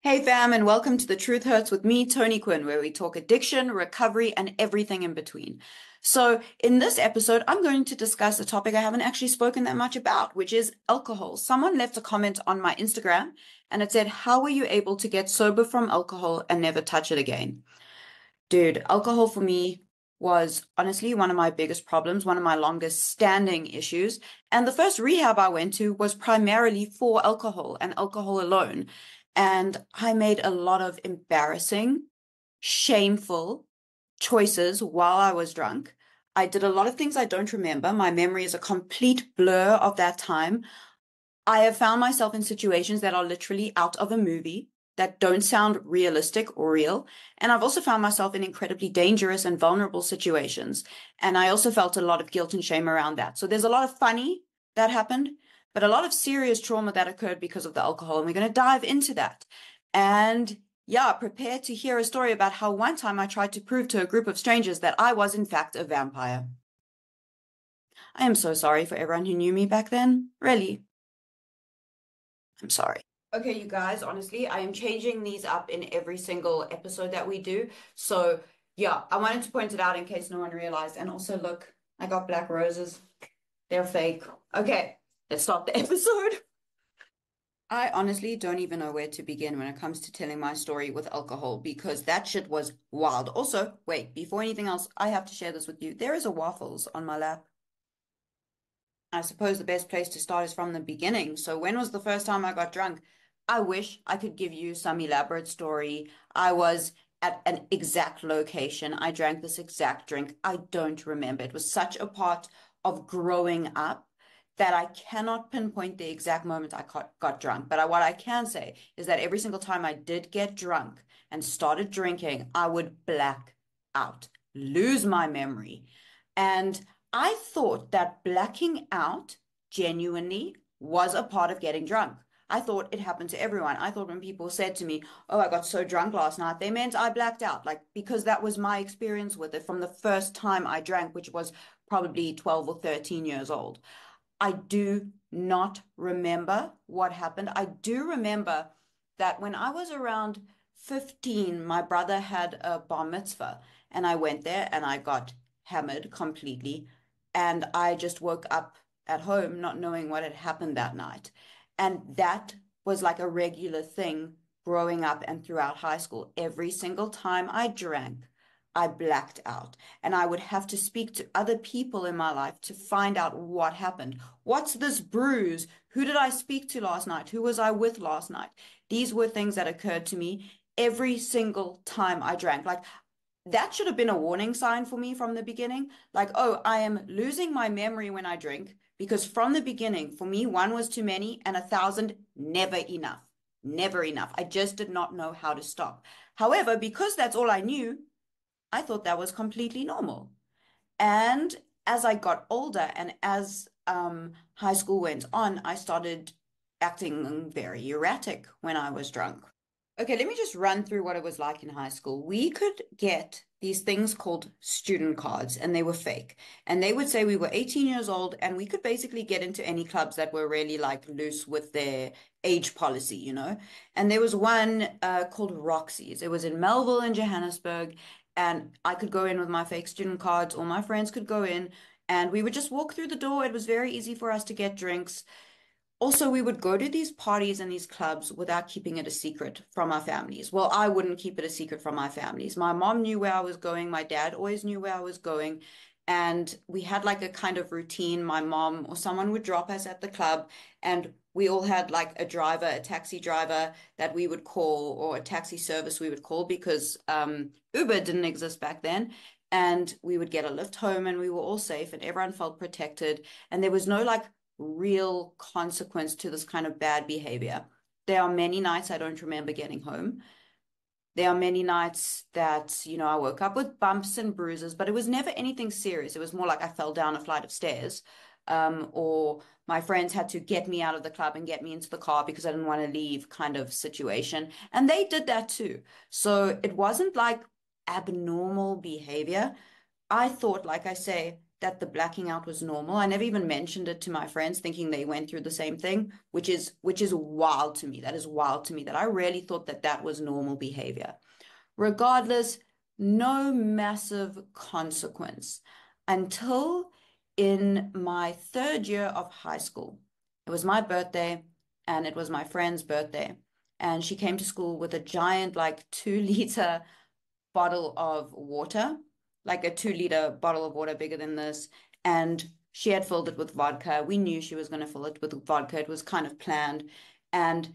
Hey fam, and welcome to The Truth Hurts with me, Tony Quinn, where we talk addiction, recovery, and everything in between. So, in this episode, I'm going to discuss a topic I haven't actually spoken that much about, which is alcohol. Someone left a comment on my Instagram and it said, "How were you able to get sober from alcohol and never touch it again?" Dude, alcohol for me was honestly one of my biggest problems, one of my longest standing issues. And the first rehab I went to was primarily for alcohol and alcohol alone. And I made a lot of embarrassing, shameful choices while I was drunk. I did a lot of things I don't remember. My memory is a complete blur of that time. I have found myself in situations that are literally out of a movie that don't sound realistic or real. And I've also found myself in incredibly dangerous and vulnerable situations. And I also felt a lot of guilt and shame around that. So there's a lot of funny that happened, but a lot of serious trauma that occurred because of the alcohol. And we're going to dive into that. And yeah, prepare to hear a story about how one time I tried to prove to a group of strangers that I was in fact a vampire. I am so sorry for everyone who knew me back then. Really. I'm sorry. Okay, you guys, honestly, I am changing these up in every single episode that we do. So, yeah, I wanted to point it out in case no one realized. And also, look, I got black roses. They're fake. Okay, let's start the episode. I honestly don't even know where to begin when it comes to telling my story with alcohol because that shit was wild. Also, wait, before anything else, I have to share this with you. There is a waffles on my lap. I suppose the best place to start is from the beginning. So, when was the first time I got drunk? I wish I could give you some elaborate story. I was at an exact location. I drank this exact drink. I don't remember. It was such a part of growing up that I cannot pinpoint the exact moment I got drunk. But what I can say is that every single time I did get drunk and started drinking, I would black out, lose my memory. And I thought that blacking out genuinely was a part of getting drunk. I thought it happened to everyone. I thought when people said to me, "Oh, I got so drunk last night," they meant I blacked out. Like, because that was my experience with it from the first time I drank, which was probably 12 or 13 years old. I do not remember what happened. I do remember that when I was around 15, my brother had a bar mitzvah, and I went there and I got hammered completely. And I just woke up at home not knowing what had happened that night. And that was like a regular thing growing up and throughout high school. Every single time I drank, I blacked out. And I would have to speak to other people in my life to find out what happened. What's this bruise? Who did I speak to last night? Who was I with last night? These were things that occurred to me every single time I drank. Like, that should have been a warning sign for me from the beginning. Like, oh, I am losing my memory when I drink because from the beginning, for me, one was too many and 1,000 never enough. Never enough. I just did not know how to stop. However, because that's all I knew, I thought that was completely normal. And as I got older and as high school went on, I started acting very erratic when I was drunk. Okay, let me just run through what it was like in high school. We could get these things called student cards, and they were fake. And they would say we were 18 years old, and we could basically get into any clubs that were really like loose with their age policy, you know? And there was one called Roxy's. It was in Melville in Johannesburg, and I could go in with my fake student cards, or my friends could go in, and we would just walk through the door. It was very easy for us to get drinks. Also, we would go to these parties and these clubs without keeping it a secret from our families. Well, I wouldn't keep it a secret from my families. My mom knew where I was going. My dad always knew where I was going. And we had like a kind of routine. My mom or someone would drop us at the club, and we all had like a driver, a taxi driver that we would call, or a taxi service we would call because Uber didn't exist back then. And we would get a lift home, and we were all safe, and everyone felt protected. And there was no like real consequence to this kind of bad behavior. There are many nights I don't remember getting home. There are many nights that, I woke up with bumps and bruises, but it was never anything serious. It was more like I fell down a flight of stairs, or my friends had to get me out of the club and get me into the car because I didn't want to leave kind of situation. And they did that too. So it wasn't like abnormal behavior. I thought, like I say, that the blacking out was normal. I never even mentioned it to my friends, thinking they went through the same thing, which is wild to me. That is wild to me that I really thought that that was normal behavior. Regardless, no massive consequence until in my third year of high school. It was my birthday and it was my friend's birthday. And she came to school with a giant, like 2 liter bottle of water, like a 2 liter bottle of water bigger than this. And she had filled it with vodka. We knew she was going to fill it with vodka. It was kind of planned. And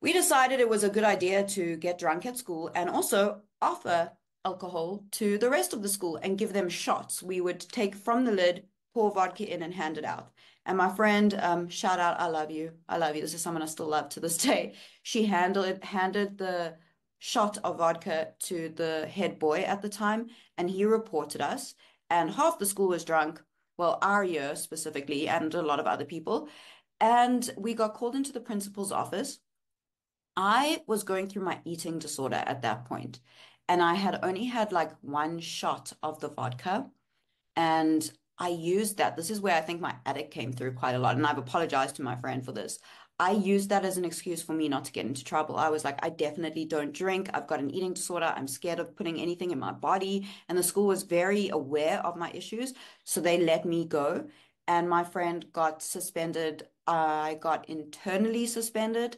we decided it was a good idea to get drunk at school and also offer alcohol to the rest of the school and give them shots. We would take from the lid, pour vodka in, and hand it out. And my friend, shout out, I love you. I love you. This is someone I still love to this day. She handed the shot of vodka to the head boy at the time, and he reported us. And half the school was drunk, well, our year specifically, and a lot of other people. And we got called into the principal's office. I was going through my eating disorder at that point, and I had only had like one shot of the vodka. And I used that. This is where I think my addict came through quite a lot. And I've apologized to my friend for this. I used that as an excuse for me not to get into trouble. I was like, I definitely don't drink. I've got an eating disorder. I'm scared of putting anything in my body. And the school was very aware of my issues. So they let me go. And my friend got suspended. I got internally suspended.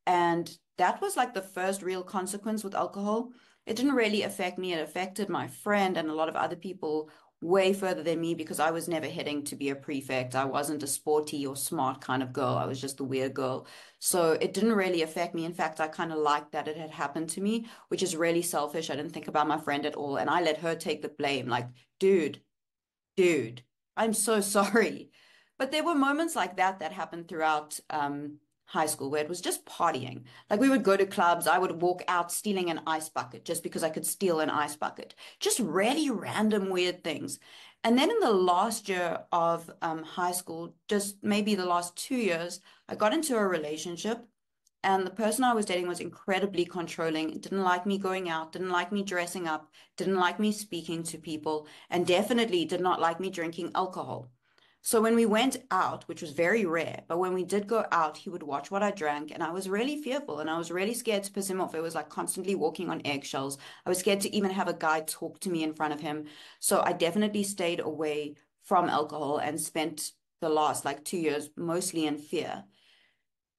And that was like the first real consequence with alcohol. It didn't really affect me. It affected my friend and a lot of other people way further than me because I was never heading to be a prefect. I wasn't a sporty or smart kind of girl. I was just the weird girl. So it didn't really affect me. In fact, I kind of liked that it had happened to me, which is really selfish. I didn't think about my friend at all. And I let her take the blame. Like, dude, I'm so sorry. But there were moments like that that happened throughout high school where it was just partying. Like we would go to clubs, I would walk out stealing an ice bucket just because I could steal an ice bucket. Just really random weird things. And then in the last year of high school, just maybe the last 2 years, I got into a relationship. And the person I was dating was incredibly controlling, didn't like me going out, didn't like me dressing up, didn't like me speaking to people, and definitely did not like me drinking alcohol. So when we went out, which was very rare, but when we did go out, he would watch what I drank, and I was really fearful and I was really scared to piss him off. It was like constantly walking on eggshells. I was scared to even have a guy talk to me in front of him. So I definitely stayed away from alcohol and spent the last like 2 years mostly in fear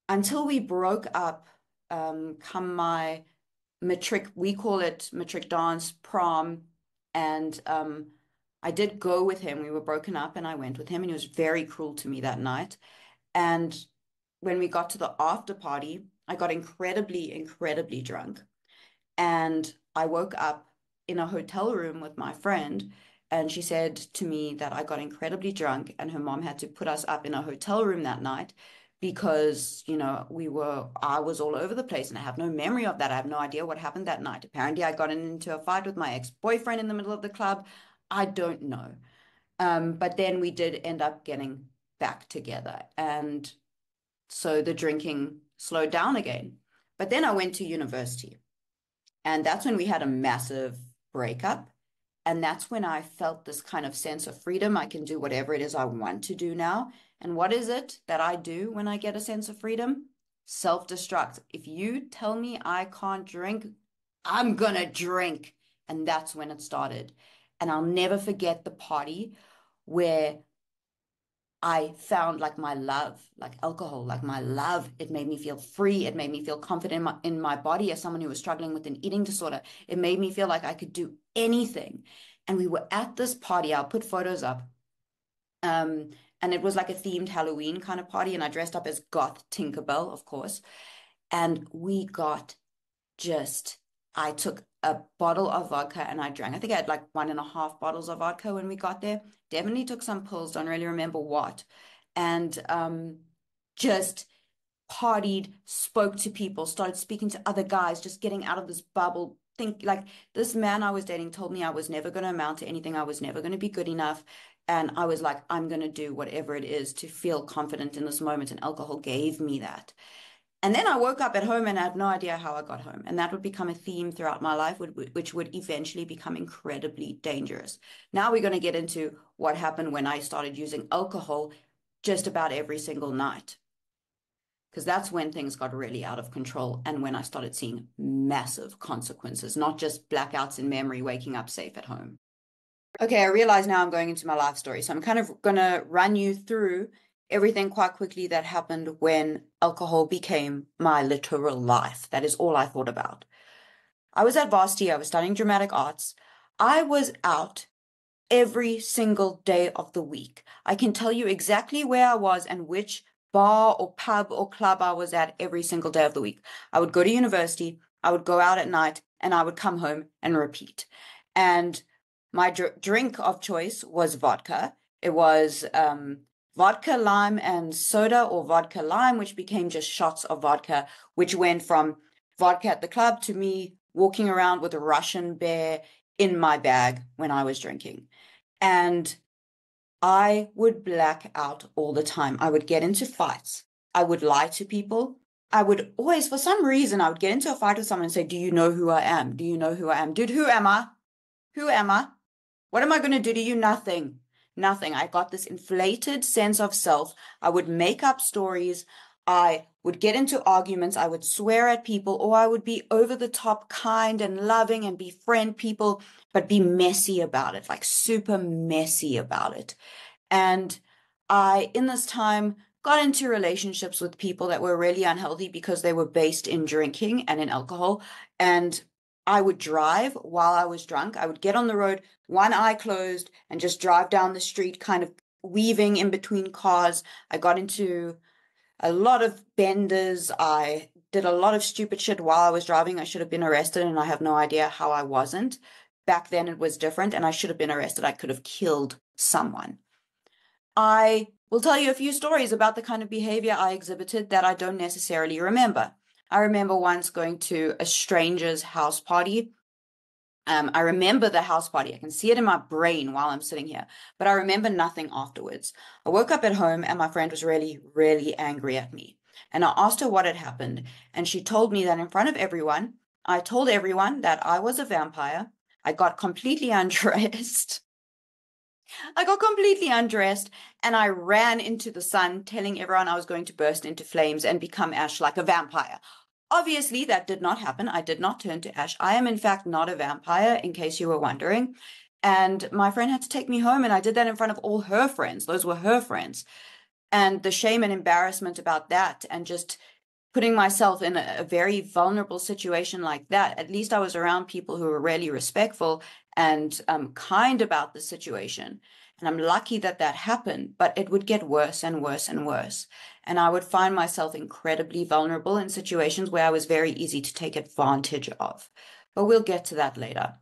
until we broke up, come my matric, we call it matric dance, prom, and I did go with him. We were broken up and I went with him, and he was very cruel to me that night. And when we got to the after party, I got incredibly, incredibly drunk. And I woke up in a hotel room with my friend, and she said to me that I got incredibly drunk, and her mom had to put us up in a hotel room that night because, I was all over the place and I have no memory of that. I have no idea what happened that night. Apparently, I got into a fight with my ex-boyfriend in the middle of the club. I don't know. But then we did end up getting back together. And so the drinking slowed down again. But then I went to university. And that's when we had a massive breakup. And that's when I felt this kind of sense of freedom. I can do whatever it is I want to do now. And what is it that I do when I get a sense of freedom? Self-destruct. If you tell me I can't drink, I'm gonna drink. And that's when it started. And I'll never forget the party where I found like my love, like alcohol, like my love. It made me feel free. It made me feel confident in my body as someone who was struggling with an eating disorder. It made me feel like I could do anything. And we were at this party. I'll put photos up. And it was like a themed Halloween kind of party. And I dressed up as Goth Tinkerbell, of course. And we got just, I took a bottle of vodka and I drank. I think I had like 1.5 bottles of vodka when we got there. Definitely took some pills, don't really remember what. And just partied, spoke to people, started speaking to other guys, just getting out of this bubble. Think like this man I was dating told me I was never going to amount to anything. I was never going to be good enough. And I was like, I'm going to do whatever it is to feel confident in this moment. And alcohol gave me that. And then I woke up at home and I had no idea how I got home. And that would become a theme throughout my life, which would eventually become incredibly dangerous. Now we're going to get into what happened when I started using alcohol just about every single night, because that's when things got really out of control and when I started seeing massive consequences, not just blackouts in memory, waking up safe at home. Okay, I realize now I'm going into my life story. So I'm kind of going to run you through everything quite quickly that happened when alcohol became my literal life. That is all I thought about. I was at varsity, I was studying dramatic arts. I was out every single day of the week. I can tell you exactly where I was and which bar or pub or club I was at every single day of the week. I would go to university, I would go out at night, and I would come home and repeat. And my drink of choice was vodka. It was vodka, lime, and soda, or vodka lime, which became just shots of vodka, which went from vodka at the club to me walking around with a Russian bear in my bag when I was drinking. And I would black out all the time. I would get into fights. I would lie to people. I would always, for some reason, I would get into a fight with someone and say, "Do you know who I am? Do you know who I am?" Dude, who am I? Who am I? What am I going to do to you? Nothing. Nothing. I got this inflated sense of self. I would make up stories. I would get into arguments. I would swear at people, or I would be over the top kind and loving and befriend people, but be messy about it, like super messy about it. And I, in this time, got into relationships with people that were really unhealthy because they were based in drinking and in alcohol. And I would drive while I was drunk. I would get on the road, one eye closed, and just drive down the street, kind of weaving in between cars. I got into a lot of benders. I did a lot of stupid shit while I was driving. I should have been arrested, and I have no idea how I wasn't. Back then it was different, and I should have been arrested. I could have killed someone. I will tell you a few stories about the kind of behavior I exhibited that I don't necessarily remember. I remember once going to a stranger's house party. I remember the house party. I can see it in my brain while I'm sitting here, but I remember nothing afterwards. I woke up at home and my friend was really, really angry at me. And I asked her what had happened. And she told me that in front of everyone, I told everyone that I was a vampire. I got completely undressed. I got completely undressed and I ran into the sun, telling everyone I was going to burst into flames and become ash like a vampire. Obviously, that did not happen. I did not turn to ash. I am, in fact, not a vampire, in case you were wondering. And my friend had to take me home, and I did that in front of all her friends. Those were her friends. And the shame and embarrassment about that, and just putting myself in a very vulnerable situation like that, at least I was around people who were really respectful and kind about the situation. And I'm lucky that that happened, but it would get worse and worse and worse. And I would find myself incredibly vulnerable in situations where I was very easy to take advantage of. But we'll get to that later.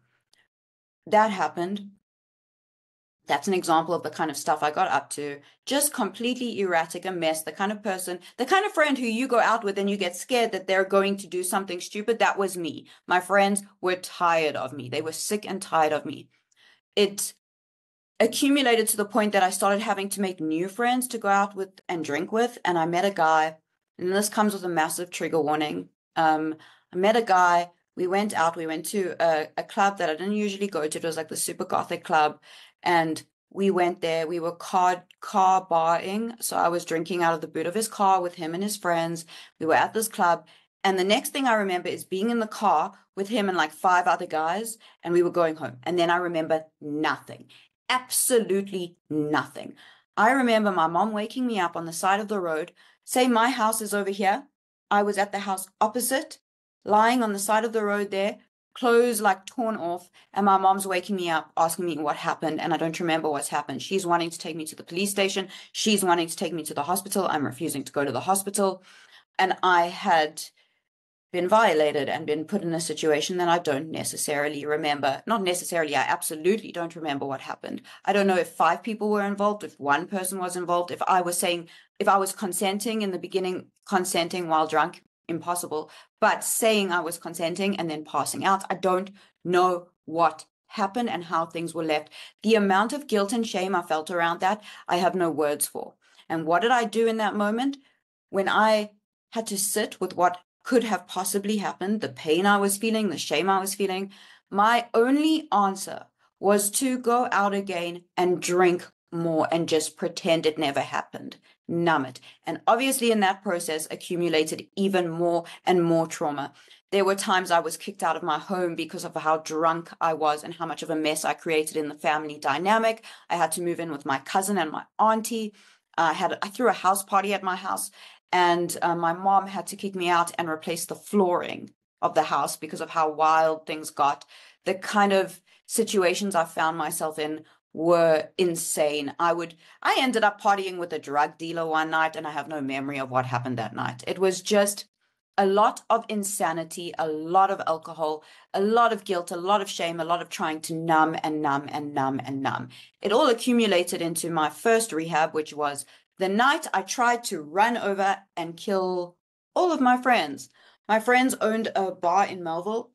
That happened. That's an example of the kind of stuff I got up to. Just completely erratic, a mess, the kind of person, the kind of friend who you go out with and you get scared that they're going to do something stupid. That was me. My friends were tired of me. They were sick and tired of me. It accumulated to the point that I started having to make new friends to go out with and drink with. And I met a guy, and this comes with a massive trigger warning. I met a guy. We went out. We went to a club that I didn't usually go to. It was like the super gothic club. And we went there. We were car barring. So I was drinking out of the boot of his car with him and his friends. We were at this club. And the next thing I remember is being in the car with him and like 5 other guys, and we were going home. And then I remember nothing. Absolutely nothing. I remember my mom waking me up on the side of the road. Say my house is over here. I was at the house opposite, lying on the side of the road there, clothes like torn off, and my mom's waking me up, asking me what happened, and I don't remember what's happened. She's wanting to take me to the police station. She's wanting to take me to the hospital. I'm refusing to go to the hospital. And I had been violated and been put in a situation that I don't necessarily remember. Not necessarily, I absolutely don't remember what happened. I don't know if 5 people were involved, if 1 person was involved, if I was consenting in the beginning, consenting while drunk, impossible. But saying I was consenting and then passing out, I don't know what happened and how things were left. The amount of guilt and shame I felt around that, I have no words for. And what did I do in that moment? When I had to sit with what could have possibly happened, the pain I was feeling, the shame I was feeling, my only answer was to go out again and drink more and just pretend it never happened, numb it. And obviously in that process accumulated even more and more trauma. There were times I was kicked out of my home because of how drunk I was and how much of a mess I created in the family dynamic. I had to move in with my cousin and my auntie. I threw a house party at my house, and my mom had to kick me out and replace the flooring of the house because of how wild things got. The kind of situations I found myself in were insane. I ended up partying with a drug dealer one night, and I have no memory of what happened that night. It was just a lot of insanity, a lot of alcohol, a lot of guilt, a lot of shame, a lot of trying to numb and numb and numb and numb. It all accumulated into my first rehab, which was the night I tried to run over and kill all of my friends. My friends owned a bar in Melville,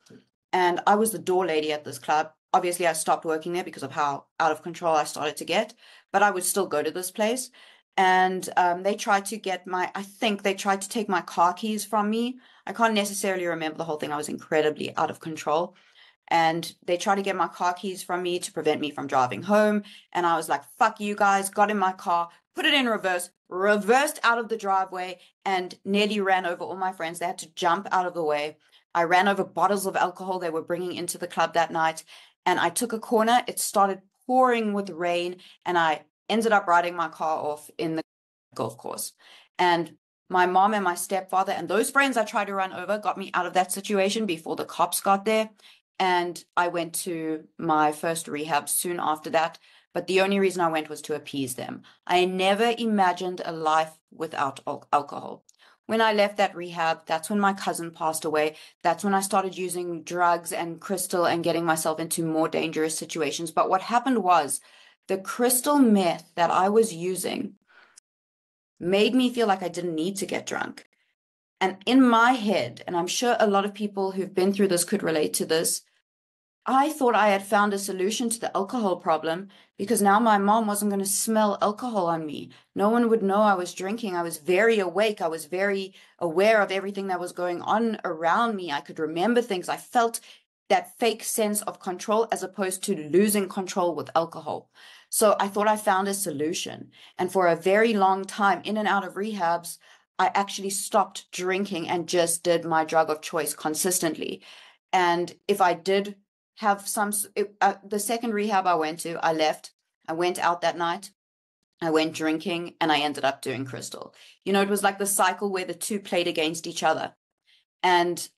and I was the door lady at this club. Obviously, I stopped working there because of how out of control I started to get, but I would still go to this place. And they tried to I think they tried to take my car keys from me. I can't necessarily remember the whole thing. I was incredibly out of control. And they tried to get my car keys from me to prevent me from driving home. And I was like, fuck you guys, got in my car, put it in reverse, reversed out of the driveway, and nearly ran over all my friends. They had to jump out of the way. I ran over bottles of alcohol they were bringing into the club that night. And I took a corner. It started pouring with rain, and I ended up riding my car off in the golf course. And my mom and my stepfather and those friends I tried to run over got me out of that situation before the cops got there. And I went to my first rehab soon after that. But the only reason I went was to appease them. I never imagined a life without alcohol. When I left that rehab, that's when my cousin passed away. That's when I started using drugs and crystal and getting myself into more dangerous situations. But what happened was the crystal meth that I was using made me feel like I didn't need to get drunk. And in my head, and I'm sure a lot of people who've been through this could relate to this, I thought I had found a solution to the alcohol problem because now my mom wasn't going to smell alcohol on me. No one would know I was drinking. I was very awake. I was very aware of everything that was going on around me. I could remember things. I felt that fake sense of control as opposed to losing control with alcohol. So I thought I found a solution. And for a very long time, in and out of rehabs, I actually stopped drinking and just did my drug of choice consistently. And if I did have the second rehab I went to, I left. I went out that night. I went drinking, and I ended up doing crystal. It was like the cycle where the two played against each other. And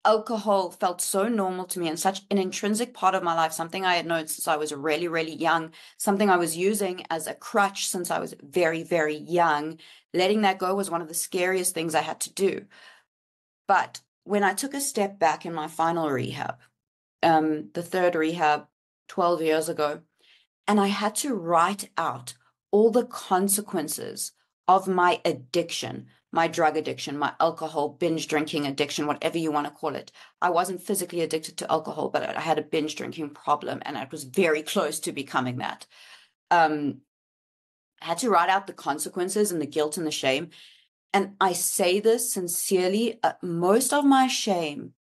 alcohol felt so normal to me and such an intrinsic part of my life, something I had known since I was really, really young, something I was using as a crutch since I was very, very young. Letting that go was one of the scariest things I had to do. But when I took a step back in my final rehab, the third rehab 12 years ago, and I had to write out all the consequences of my addiction, my drug addiction, my alcohol, binge drinking addiction, whatever you want to call it. I wasn't physically addicted to alcohol, but I had a binge drinking problem, and it was very close to becoming that. I had to write out the consequences and the guilt and the shame. And I say this sincerely, most of my shame,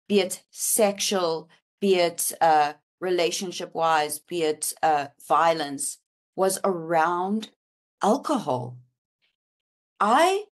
be it sexual, be it relationship-wise, be it violence, was around alcohol. I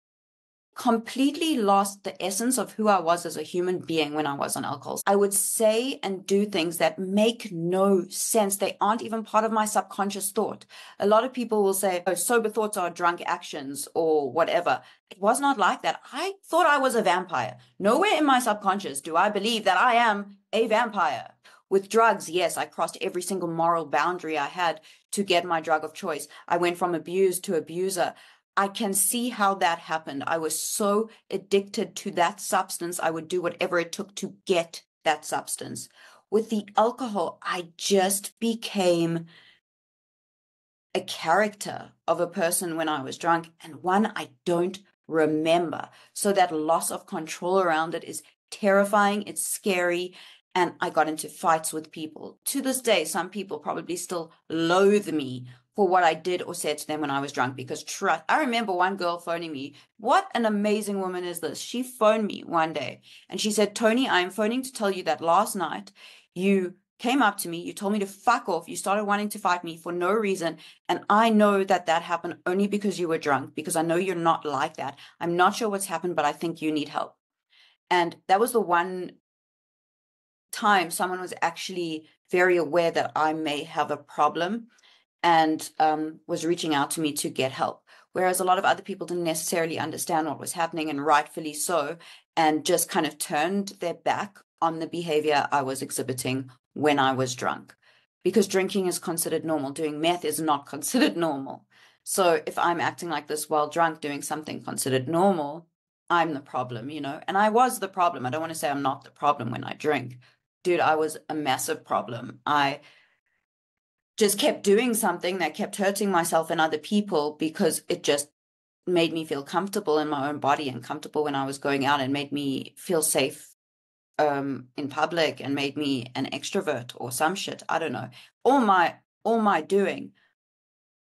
completely lost the essence of who I was as a human being when I was on alcohol. I would say and do things that make no sense. They aren't even part of my subconscious thought. A lot of people will say, oh, sober thoughts are drunk actions or whatever. It was not like that. I thought I was a vampire. Nowhere in my subconscious do I believe that I am a vampire. With drugs, yes, I crossed every single moral boundary I had to get my drug of choice. I went from abused to abuser. I can see how that happened. I was so addicted to that substance, I would do whatever it took to get that substance. With the alcohol, I just became a character of a person when I was drunk, and one I don't remember. So that loss of control around it is terrifying. It's scary. And I got into fights with people. To this day, some people probably still loathe me for what I did or said to them when I was drunk. Because trust, I remember one girl phoning me. What an amazing woman is this? She phoned me one day and she said, Tony, I'm phoning to tell you that last night you came up to me, you told me to fuck off, you started wanting to fight me for no reason, and I know that that happened only because you were drunk, because I know you're not like that. I'm not sure what's happened, but I think you need help. And that was the one time someone was actually very aware that I may have a problem and was reaching out to me to get help. Whereas a lot of other people didn't necessarily understand what was happening, and rightfully so, and just kind of turned their back on the behavior I was exhibiting when I was drunk. Because drinking is considered normal. Doing meth is not considered normal. So if I'm acting like this while drunk, doing something considered normal, I'm the problem, you know? And I was the problem. I don't want to say I'm not the problem when I drink. Dude, I was a massive problem. I just kept doing something that kept hurting myself and other people because it just made me feel comfortable in my own body and comfortable when I was going out, and made me feel safe in public, and made me an extrovert or some shit. I don't know. All my doing.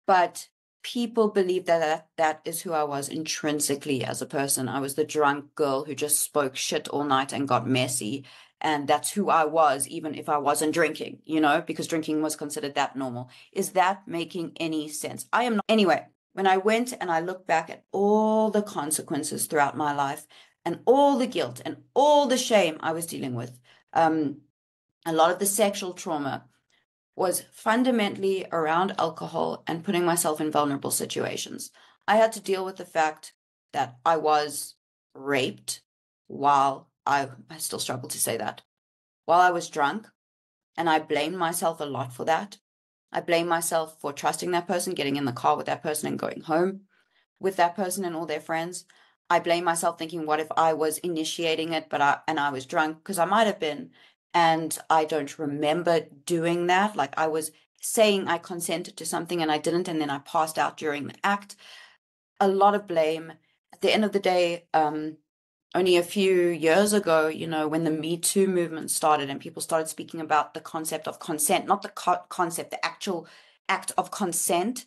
But people believe that is who I was intrinsically as a person. I was the drunk girl who just spoke shit all night and got messy. And that's who I was, even if I wasn't drinking, you know, because drinking was considered that normal. Is that making any sense? I am not. Anyway, when I went and I looked back at all the consequences throughout my life and all the guilt and all the shame I was dealing with, a lot of the sexual trauma was fundamentally around alcohol and putting myself in vulnerable situations. I had to deal with the fact that I was raped while I still struggle to say that, while I was drunk. And I blame myself a lot for that. I blame myself for trusting that person, getting in the car with that person and going home with that person and all their friends. I blame myself thinking, what if I was initiating it, but I was drunk? Because I might have been. And I don't remember doing that. Like, I was saying I consented to something and I didn't, and then I passed out during the act. A lot of blame. At the end of the day, only a few years ago, you know, when the Me Too movement started and people started speaking about the concept of consent, not the concept, the actual act of consent,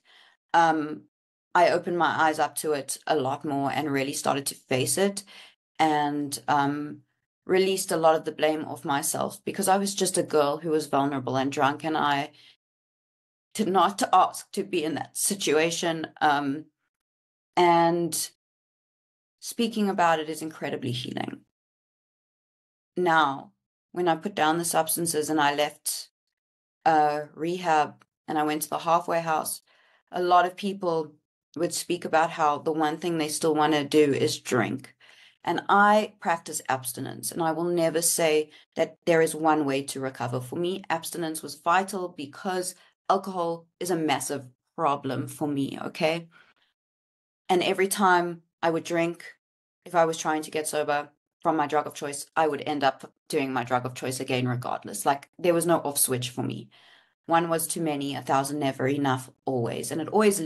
I opened my eyes up to it a lot more and really started to face it, and released a lot of the blame off myself, because I was just a girl who was vulnerable and drunk, and I did not ask to be in that situation. And speaking about it is incredibly healing. Now, when I put down the substances and I left rehab and I went to the halfway house, a lot of people would speak about how the one thing they still want to do is drink. And I practice abstinence, and I will never say that there is one way to recover. For me, abstinence was vital because alcohol is a massive problem for me, okay? And every time I would drink, if I was trying to get sober from my drug of choice, I would end up doing my drug of choice again regardless. Like, there was no off switch for me. One was too many, 1,000 never, enough always. And it always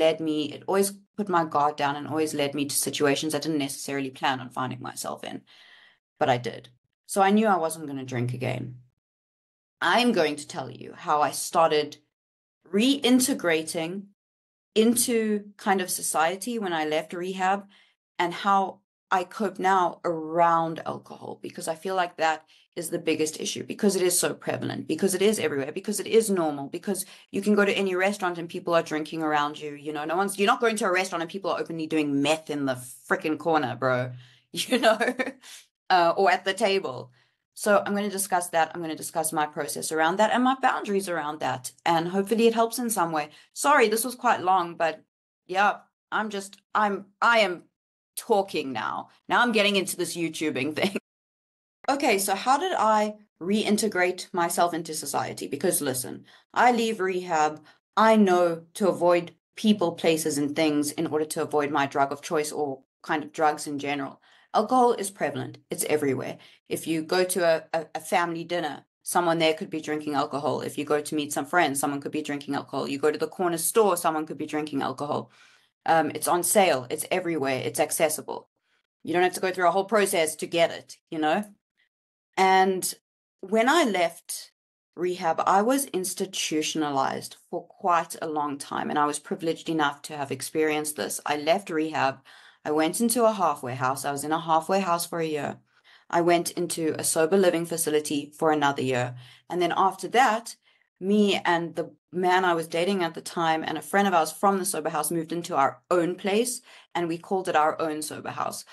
put my guard down and always led me to situations I didn't necessarily plan on finding myself in, but I did. So I knew I wasn't going to drink again. I'm going to tell you how I started reintegrating into kind of society when I left rehab, and how I cope now around alcohol, because I feel like that is the biggest issue, because it is so prevalent, because it is everywhere, because it is normal, because you can go to any restaurant and people are drinking around you. You know, you're not going to a restaurant and people are openly doing meth in the freaking corner, bro, you know, or at the table. So I'm going to discuss that. I'm going to discuss my process around that and my boundaries around that. And hopefully it helps in some way. Sorry, this was quite long, but yeah, I am talking now. Now I'm getting into this YouTubing thing. Okay, so how did I reintegrate myself into society? Because listen, I leave rehab. I know to avoid people, places, and things in order to avoid my drug of choice, or kind of drugs in general. Alcohol is prevalent. It's everywhere. If you go to a family dinner, someone there could be drinking alcohol. If you go to meet some friends, someone could be drinking alcohol. You go to the corner store, someone could be drinking alcohol. It's on sale. It's everywhere. It's accessible. You don't have to go through a whole process to get it, you know? And when I left rehab, I was institutionalized for quite a long time, and I was privileged enough to have experienced this. I left rehab. I went into a halfway house. I was in a halfway house for a year. I went into a sober living facility for another year. And then after that, me and the man I was dating at the time and a friend of ours from the sober house moved into our own place, and we called it our own sober house.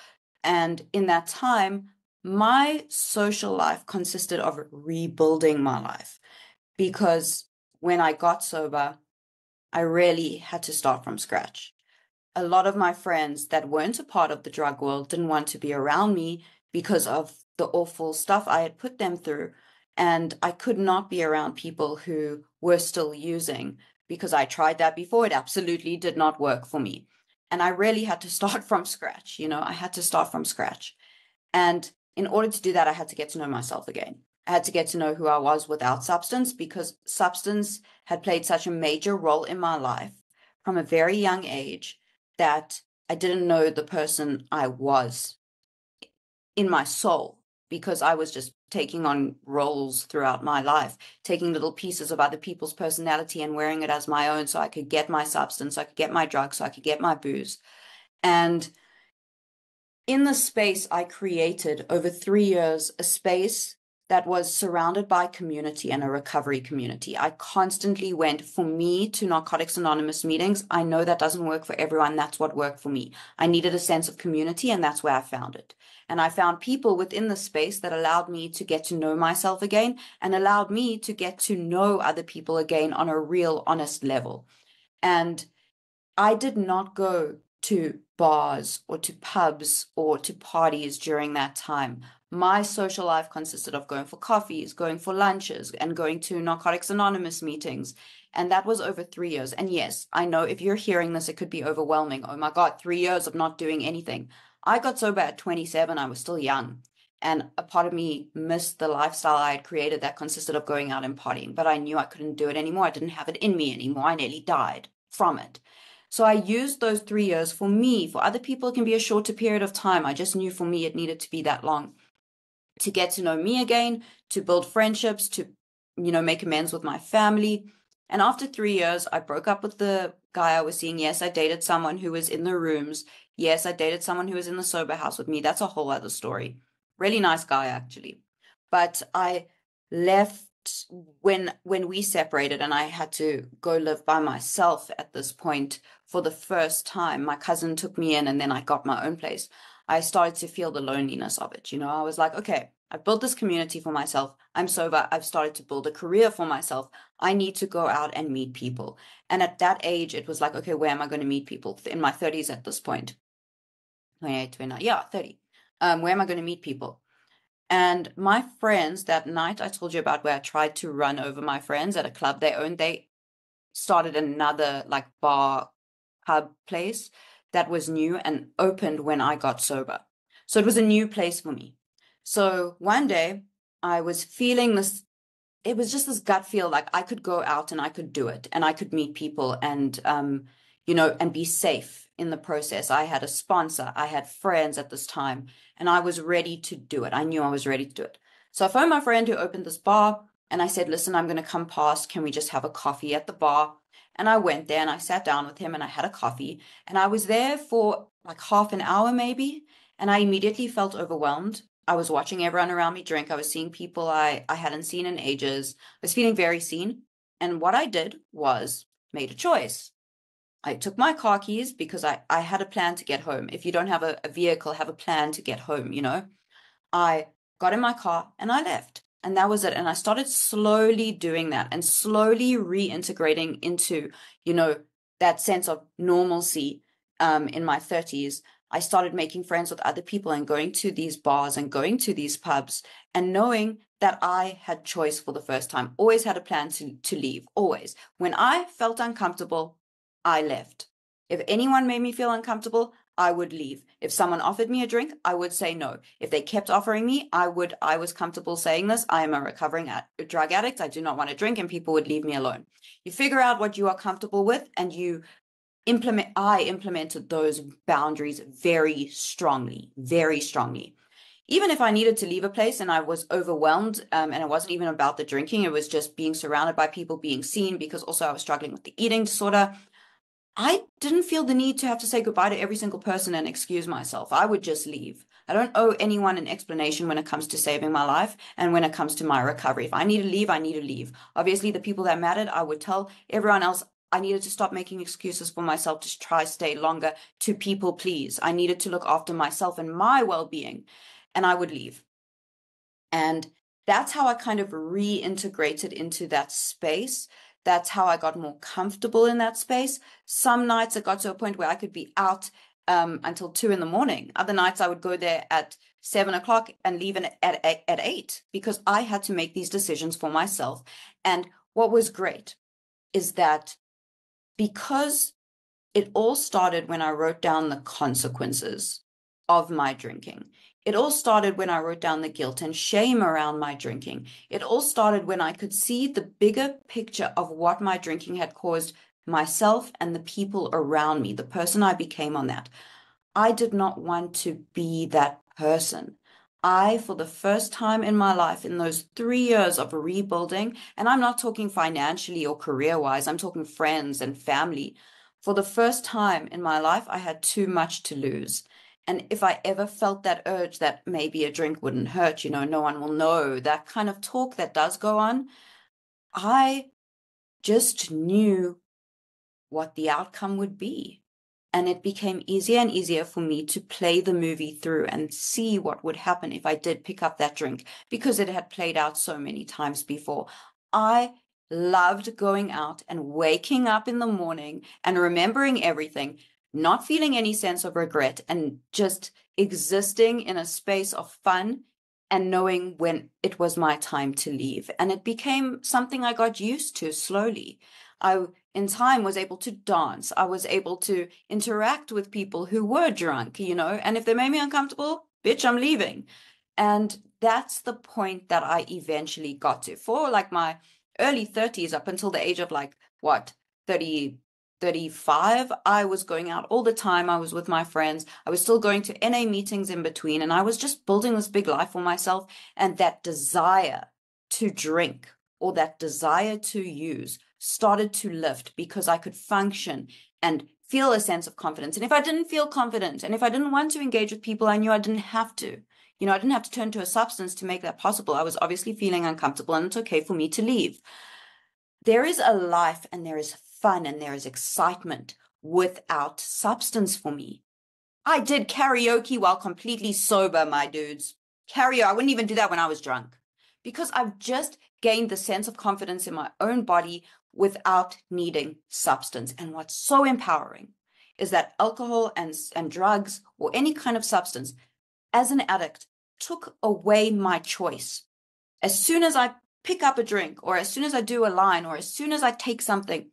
And in that time, my social life consisted of rebuilding my life because when I got sober, I really had to start from scratch. A lot of my friends that weren't a part of the drug world didn't want to be around me because of the awful stuff I had put them through. And I could not be around people who were still using because I tried that before. It absolutely did not work for me. And I really had to start from scratch. I had to start from scratch. And in order to do that, I had to get to know myself again. I had to get to know who I was without substance because substance had played such a major role in my life from a very young age that I didn't know the person I was in my soul because I was just taking on roles throughout my life, taking little pieces of other people's personality and wearing it as my own so I could get my substance, so I could get my drugs, so I could get my booze. And in the space I created over 3 years, a space that was surrounded by community and a recovery community. I constantly went, for me, to Narcotics Anonymous meetings. I know that doesn't work for everyone. That's what worked for me. I needed a sense of community, and that's where I found it. And I found people within the space that allowed me to get to know myself again and allowed me to get to know other people again on a real, honest level. And I did not go to bars or to pubs or to parties during that time. My social life consisted of going for coffees, going for lunches, and going to Narcotics Anonymous meetings. And that was over 3 years. And yes, I know if you're hearing this, it could be overwhelming. Oh my God, 3 years of not doing anything. I got sober at 27. I was still young. And a part of me missed the lifestyle I had created that consisted of going out and partying. But I knew I couldn't do it anymore. I didn't have it in me anymore. I nearly died from it. So I used those 3 years for me. For other people, it can be a shorter period of time. I just knew for me it needed to be that long to get to know me again, to build friendships, to, make amends with my family. And after 3 years, I broke up with the guy I was seeing. Yes, I dated someone who was in the rooms. Yes, I dated someone who was in the sober house with me. That's a whole other story. Really nice guy, actually. But I left when we separated and I had to go live by myself at this point for the first time. My cousin took me in and then I got my own place. I started to feel the loneliness of it. I was like, okay, I've built this community for myself. I'm sober. I've started to build a career for myself. I need to go out and meet people. And at that age, it was like, okay, where am I going to meet people? In my 30s at this point. 28, 29, yeah, 30. Where am I going to meet people? And my friends, that night I told you about where I tried to run over my friends at a club they owned, they started another like bar pub place that was new and opened when I got sober. So it was a new place for me. So one day I was feeling this, it was just this gut feel like I could go out and I could do it and I could meet people and, and be safe in the process. I had a sponsor, I had friends at this time, and I was ready to do it. I knew I was ready to do it. So I phoned my friend who opened this bar and I said, listen, I'm going to come past. Can we just have a coffee at the bar? And I went there and I sat down with him and I had a coffee and I was there for like half an hour maybe. And I immediately felt overwhelmed. I was watching everyone around me drink. I was seeing people I hadn't seen in ages. I was feeling very seen. And what I did was made a choice. I took my car keys because I had a plan to get home. If you don't have a vehicle, have a plan to get home, I got in my car and I left. And that was it. And I started slowly doing that and slowly reintegrating into, that sense of normalcy in my 30s. I started making friends with other people and going to these bars and going to these pubs and knowing that I had choice for the first time. Always had a plan to leave, always. When I felt uncomfortable, I left. If anyone made me feel uncomfortable, I would leave. If someone offered me a drink, I would say no. If they kept offering me, I was comfortable saying this. I am a recovering drug addict. I do not want to drink, and people would leave me alone. You figure out what you are comfortable with and you I implemented those boundaries very strongly, very strongly. even if I needed to leave a place and I was overwhelmed, and it wasn't even about the drinking, it was just being surrounded by people, being seen, because also I was struggling with the eating disorder. I didn't feel the need to have to say goodbye to every single person and excuse myself. I would just leave. I don't owe anyone an explanation when it comes to saving my life and when it comes to my recovery. If I need to leave, I need to leave. Obviously, the people that mattered, I would tell everyone else I needed to stop making excuses for myself to try stay longer, to people please. I needed to look after myself and my well-being, and I would leave. And that's how I kind of reintegrated into that space. That's how I got more comfortable in that space. Some nights it got to a point where I could be out until 2 a.m. Other nights I would go there at 7 o'clock and leave at 8, because I had to make these decisions for myself. And what was great is that because it all started when I wrote down the consequences of my drinking. It all started when I wrote down the guilt and shame around my drinking. It all started when I could see the bigger picture of what my drinking had caused myself and the people around me, the person I became on that. I did not want to be that person. I, for the first time in my life, in those 3 years of rebuilding, and I'm not talking financially or career-wise, I'm talking friends and family. For the first time in my life, I had too much to lose. And if I ever felt that urge that maybe a drink wouldn't hurt, no one will know, that kind of talk that does go on, I just knew what the outcome would be. And it became easier and easier for me to play the movie through and see what would happen if I did pick up that drink, because it had played out so many times before. I loved going out and waking up in the morning and remembering everything, not feeling any sense of regret, and just existing in a space of fun and knowing when it was my time to leave. And it became something I got used to slowly. I, in time, was able to dance. I was able to interact with people who were drunk, and if they made me uncomfortable, bitch, I'm leaving. And that's the point that I eventually got to. For like my early 30s, up until the age of 30, 35, I was going out all the time. I was with my friends. I was still going to NA meetings in between, and I was just building this big life for myself. And that desire to drink, or that desire to use, started to lift, because I could function and feel a sense of confidence. And if I didn't feel confident, and if I didn't want to engage with people, I knew I didn't have to. I didn't have to turn to a substance to make that possible. I was obviously feeling uncomfortable, and it's okay for me to leave. There is a life, and there is fun, and there is excitement without substance for me. I did karaoke while completely sober, my dudes. Karaoke, I wouldn't even do that when I was drunk, because I've just gained the sense of confidence in my own body without needing substance. And what's so empowering is that alcohol and drugs, or any kind of substance, as an addict, took away my choice. As soon as I pick up a drink, or as soon as I do a line, or as soon as I take something,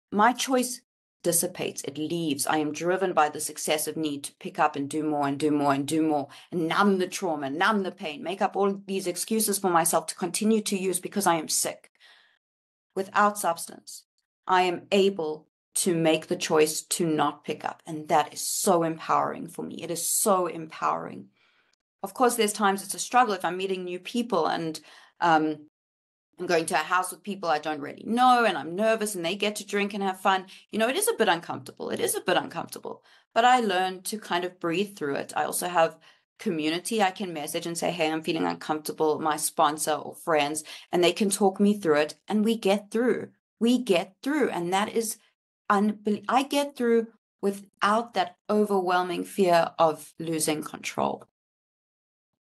my choice dissipates. It leaves. I am driven by this excessive need to pick up and do more and do more and do more, and numb the trauma, numb the pain, make up all these excuses for myself to continue to use because I am sick. Without substance, I am able to make the choice to not pick up. And that is so empowering for me. It is so empowering. Of course, there's times it's a struggle if I'm meeting new people, and I'm going to a house with people I don't really know, and I'm nervous, and they get to drink and have fun. It is a bit uncomfortable. It is a bit uncomfortable, but I learned to kind of breathe through it. I also have community I can message and say, hey, I'm feeling uncomfortable, my sponsor or friends, and they can talk me through it, and we get through. We get through, and that is unbelievable. I get through without that overwhelming fear of losing control.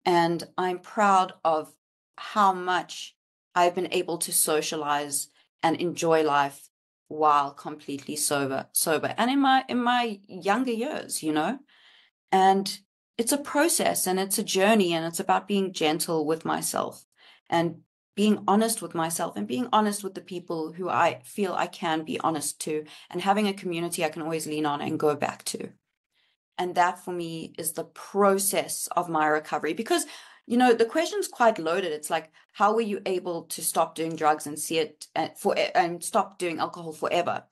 And I'm proud of how much I've been able to socialize and enjoy life while completely sober, and in my younger years, and it's a process, and it's a journey, and it's about being gentle with myself, and being honest with myself, and being honest with the people who I feel I can be honest to, and having a community I can always lean on and go back to. And that for me is the process of my recovery, because the question's quite loaded. It's like, how were you able to stop doing drugs and see it and stop doing alcohol forever?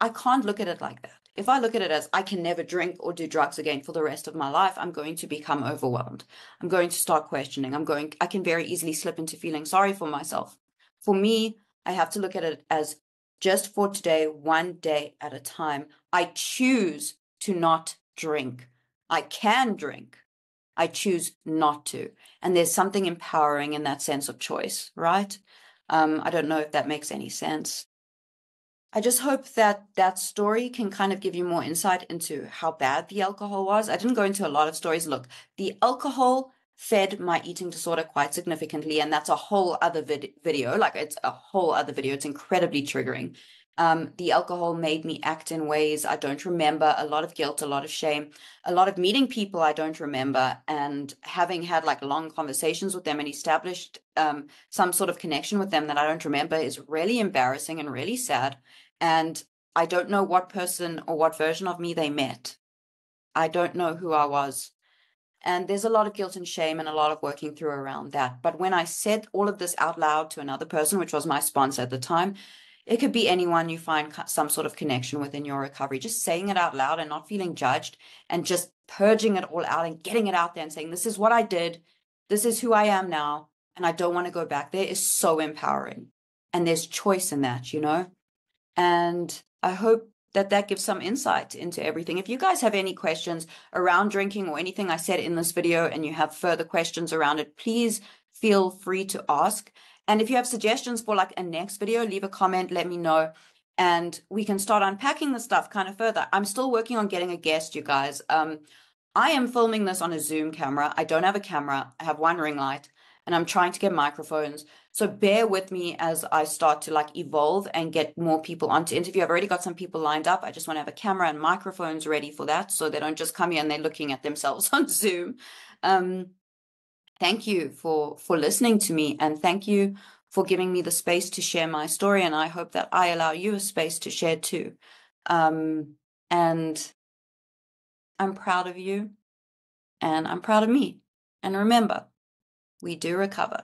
I can't look at it like that. if I look at it as I can never drink or do drugs again for the rest of my life, I'm going to become overwhelmed. I'm going to start questioning. I can very easily slip into feeling sorry for myself. For me, I have to look at it as just for today, one day at a time. I choose to not drink. I can drink. I choose not to. And there's something empowering in that sense of choice, right? I don't know if that makes any sense. I just hope that that story can kind of give you more insight into how bad the alcohol was. I didn't go into a lot of stories. Look, the alcohol fed my eating disorder quite significantly, and that's a whole other video. Like, it's a whole other video. It's incredibly triggering. The alcohol made me act in ways I don't remember, a lot of guilt, a lot of shame, a lot of meeting people I don't remember, and having had like long conversations with them and established some sort of connection with them that I don't remember is really embarrassing and really sad. And I don't know what person or what version of me they met. I don't know who I was. And there's a lot of guilt and shame and a lot of working through around that. But when I said all of this out loud to another person, which was my sponsor at the time, it could be anyone you find some sort of connection with in your recovery. Just saying it out loud and not feeling judged and just purging it all out and getting it out there and saying, this is what I did. This is who I am now. And I don't want to go back there is so empowering. And there's choice in that, you know? And I hope that that gives some insight into everything. If you guys have any questions around drinking or anything I said in this video and you have further questions around it, please feel free to ask. And if you have suggestions for like a next video, leave a comment, let me know, and we can start unpacking the stuff kind of further. I'm still working on getting a guest, you guys. I am filming this on a Zoom camera. I don't have a camera. I have one ring light, and I'm trying to get microphones. So bear with me as I start to like evolve and get more people on to interview. I've already got some people lined up. I just want to have a camera and microphones ready for that, so they don't just come here and they're looking at themselves on Zoom. Thank you for listening to me, and thank you for giving me the space to share my story. And I hope that I allow you a space to share too. And I'm proud of you, and I'm proud of me. And remember, we do recover.